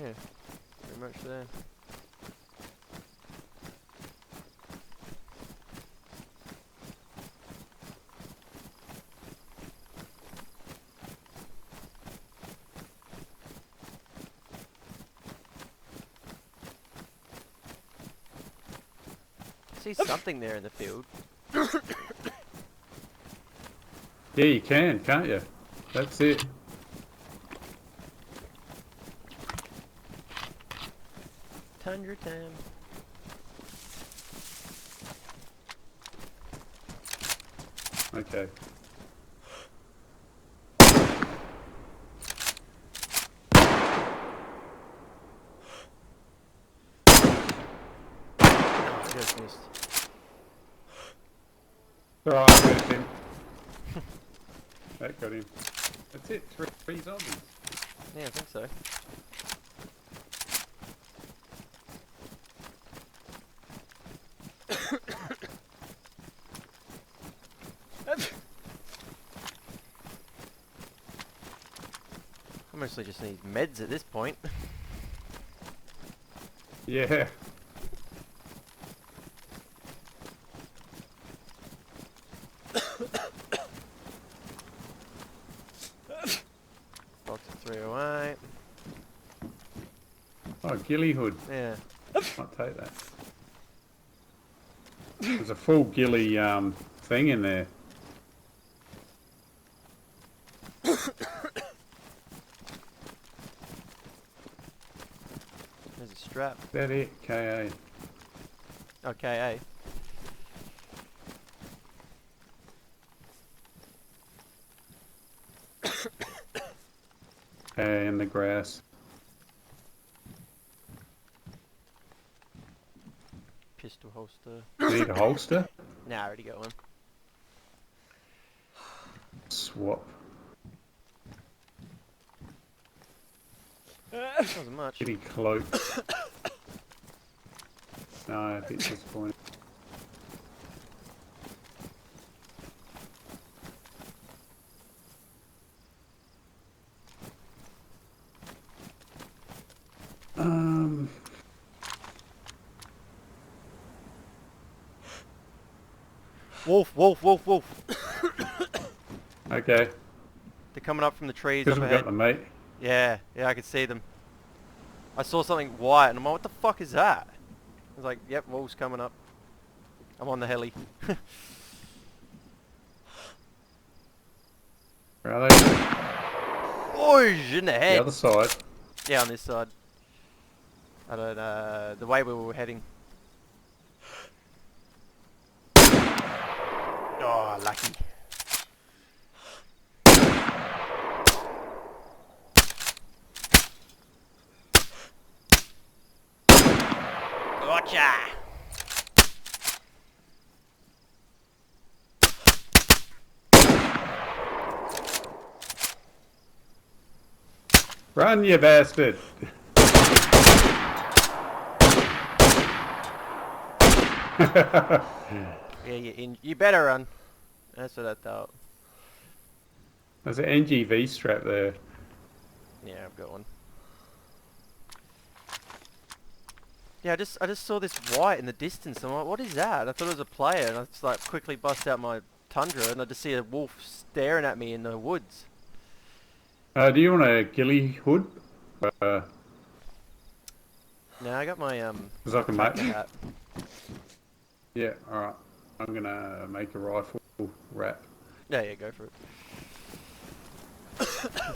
Yeah, pretty much there. I see something there in the field. Yeah, you can, can't you? That's it. Tundra time. Okay. Oh, just missed. Alright, I got him. That got him. That's it, three zombies. Yeah, I think so. I mostly just need meds at this point. Yeah. Box of 308. Oh, ghillie hood. Yeah. Might take that. There's a full ghillie thing in there. There's a strap. Is that it? KA. Okay, In the grass. Pistol holster. Need a holster? Nah, I already got one. Swap. Wasn't much. Kitty cloak. No, a bit disappointing. Wolf, wolf, wolf, wolf. Okay. They're coming up from the trees Because up we've ahead. got them, mate. Yeah, I could see them. I saw something white and I'm like, what the fuck is that? I was like, yep, wolves coming up. I'm on the heli. Where are they? Oy, in the head. The other side. Yeah, on this side. I don't the way we were heading. Oh, lucky. Gotcha! Run, you bastard! Yeah, you better run. That's what I thought. There's an NGV strap there. Yeah, I've got one. Yeah, I just saw this white in the distance. I'm like, what is that? I thought it was a player, and I just like quickly bust out my Tundra, and I just see a wolf staring at me in the woods. Do you want a ghillie hood? Now I got my Cause I can make. tracker hat. Yeah, alright. I'm gonna make a rifle wrap. Yeah, go for it.